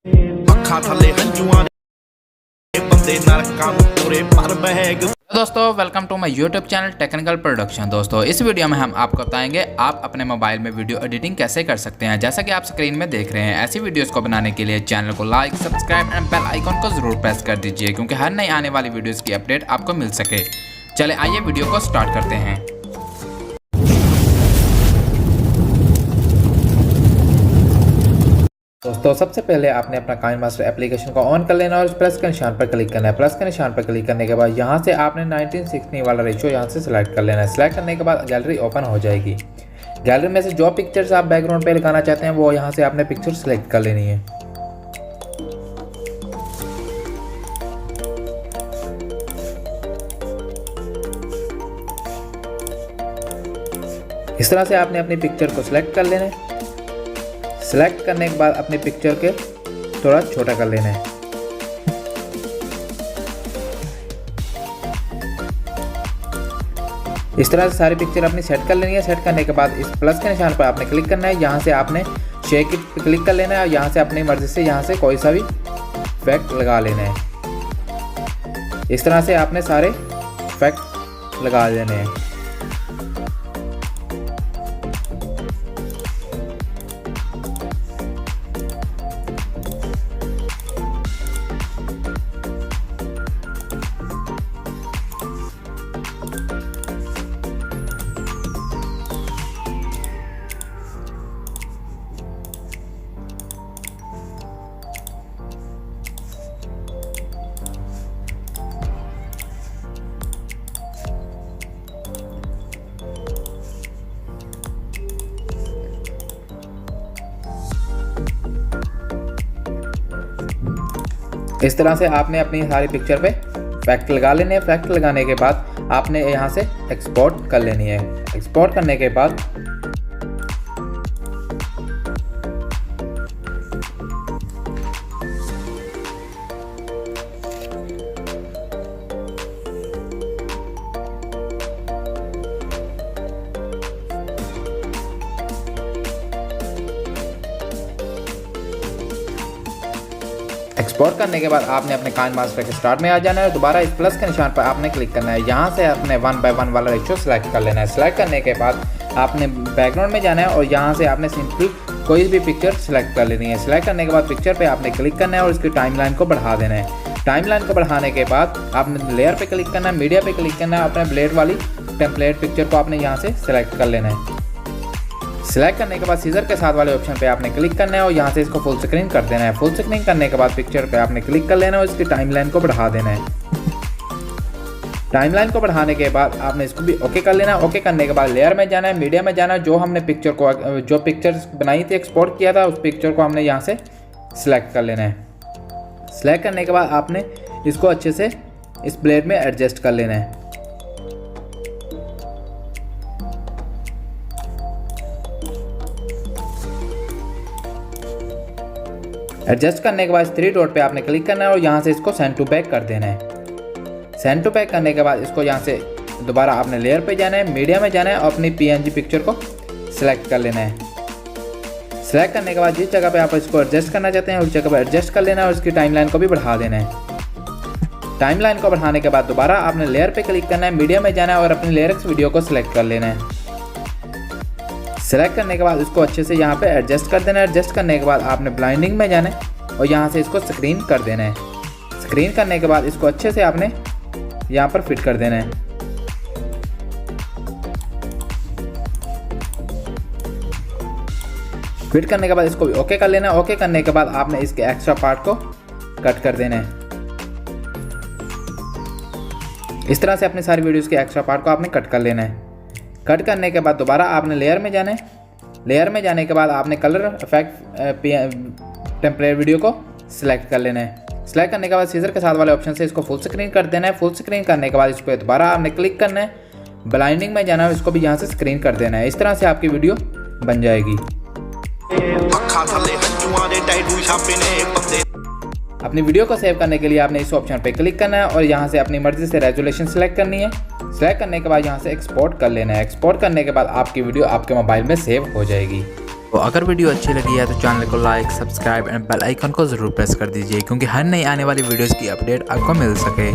ਅੱਖਾਂ ਥੱਲੇ ਹੰਝੂਆਂ ਦੇ ਬੰਦੇ ਨਰਕਾਂ ਨੂੰ ਤੁਰੇ ਪਰ ਬਹਿਗ। दोस्तों welcome to my YouTube channel technical production. दोस्तों इस वीडियो में हम आपको बताएंगे आप अपने मोबाइल में वीडियो एडिटिंग कैसे कर सकते हैं। जैसा कि आप स्क्रीन में देख रहे हैं, ऐसी वीडियोस को बनाने के लिए चैनल को like, subscribe and bell icon को जरूर प्रेस कर दीजिए क्योंकि हर नई आने वाली वीडियोस की अपडेट आपको मिल सके। चले आइए वीडियो को स्टार्ट करते हैं। दोस्तों सबसे पहले आपने अपना काइनमास्टर एप्लीकेशन को ऑन कर लेना और प्लस के निशान पर क्लिक करना है। प्लस के निशान पर क्लिक करने के बाद यहाँ से आपने 19:16 वाला रेशियो यहाँ से सिलेक्ट कर लेना है। सिलेक्ट करने के बाद गैलरी ओपन हो जाएगी। गैलरी में से जो पिक्चर्स आप बैकग्राउंड पे लगाना चाहते हैं वो यहाँ से आपने पिक्चर सेलेक्ट कर लेनी है। इस तरह से आपने अपनी पिक्चर को सिलेक्ट कर लेना है। सेलेक्ट करने के बाद अपने पिक्चर के थोड़ा छोटा कर लेना है। इस तरह से सारी पिक्चर अपनी सेट कर लेनी है। सेट करने के बाद इस प्लस के निशान पर आपने क्लिक करना है। यहाँ से आपने शेक इट पे क्लिक कर लेना है और यहाँ से अपनी मर्जी से यहाँ से कोई सा भी इफेक्ट लगा लेना है। इस तरह से आपने सारे इफेक्ट लगा लेने हैं। इस तरह से आपने अपनी सारी पिक्चर पे इफेक्ट लगा लेने हैं। इफेक्ट लगाने के बाद आपने यहाँ से एक्सपोर्ट कर लेनी है। एक्सपोर्ट करने के बाद एक्सपोर्ट करने के बाद आपने अपने काइनमास्टर के स्टार्ट में आ जाना है और दोबारा इस प्लस के निशान पर आपने क्लिक करना है। यहाँ से आपने 1:1 वाला रेशियो सेलेक्ट कर लेना है। सेलेक्ट करने के बाद आपने बैकग्राउंड में जाना है और यहाँ से आपने सिंपली कोई भी पिक्चर सेलेक्ट कर लेनी है। सेलेक्ट करने के बाद पिक्चर पे आपने क्लिक करना है और इसकी टाइमलाइन को बढ़ा देना है। टाइमलाइन को बढ़ाने के बाद आपने लेयर पे क्लिक करना है, मीडिया पे क्लिक करना है। अपने ब्लेड वाली टेम्पलेट पिक्चर को आपने यहाँ से सेलेक्ट कर लेना है। सिलेक्ट करने के बाद सीजर के साथ वाले ऑप्शन पे आपने क्लिक करना है और यहाँ से इसको फुल स्क्रीन कर देना है। फुल स्क्रीन करने के बाद पिक्चर पे आपने क्लिक कर लेना है और इसकी टाइमलाइन को बढ़ा देना है। टाइमलाइन को बढ़ाने के बाद आपने इसको भी ओके कर लेना है। ओके करने के बाद लेयर में जाना है, मीडिया में जाना है। जो पिक्चर बनाई थी, एक्सपोर्ट किया था, उस पिक्चर को हमने यहाँ से सिलेक्ट कर लेना है। सिलेक्ट करने के बाद आपने इसको अच्छे से इस ब्लेड में एडजस्ट कर लेना है। एडजस्ट करने के बाद 3 डॉट पे आपने क्लिक करना है और यहाँ से इसको सेंड टू बैक कर देना है। सेंड टू बैक करने के बाद इसको यहाँ से दोबारा आपने लेयर पे जाना है, मीडिया में जाना है और अपनी PNG पिक्चर को सिलेक्ट कर लेना है। सिलेक्ट करने के बाद जिस जगह पे आप इसको एडजस्ट करना चाहते हैं उस जगह पर एडजस्ट कर लेना है और इसकी टाइमलाइन को भी बढ़ा देना है। टाइमलाइन को बढ़ाने के बाद दोबारा आपने लेयर पे क्लिक करना है, मीडिया में जाना है और अपनी लेयर्स वीडियो को सिलेक्ट कर लेना है। सेलेक्ट करने के बाद इसको अच्छे से यहाँ पे एडजस्ट कर देना है। एडजस्ट करने के बाद आपने ब्लाइंडिंग में जाना है और यहाँ से इसको स्क्रीन कर देना है। स्क्रीन करने के बाद इसको अच्छे से आपने यहाँ पर फिट कर देना है। फिट करने के बाद इसको भी ओके कर लेना है। ओके करने के बाद आपने इसके एक्स्ट्रा पार्ट को कट कर देना है। इस तरह से अपनी सारी वीडियोस के एक्स्ट्रा पार्ट को आपने कट कर लेना है। कट करने के बाद दोबारा आपने लेयर में जाना है। लेयर में जाने के बाद आपने कलर इफेक्ट टेम्पलेट वीडियो को सिलेक्ट कर लेना है। सिलेक्ट करने के बाद सीजर के साथ वाले ऑप्शन से इसको फुल स्क्रीन कर देना है। फुल स्क्रीन करने के बाद इस पर दोबारा आपने क्लिक करना है, ब्लाइंडिंग में जाना है, इसको भी यहाँ से स्क्रीन कर देना है। इस तरह से आपकी वीडियो बन जाएगी। अपनी वीडियो को सेव करने के लिए आपने इस ऑप्शन पे क्लिक करना है और यहाँ से अपनी मर्जी से रेजोल्यूशन सेलेक्ट करनी है। सेलेक्ट करने के बाद यहाँ से एक्सपोर्ट कर लेना है। एक्सपोर्ट करने के बाद आपकी वीडियो आपके मोबाइल में सेव हो जाएगी। तो अगर वीडियो अच्छी लगी है तो चैनल को like, subscribe and bell icon को ज़रूर प्रेस कर दीजिए, क्योंकि हर नई आने वाली वीडियोज़ की अपडेट आपको मिल सके।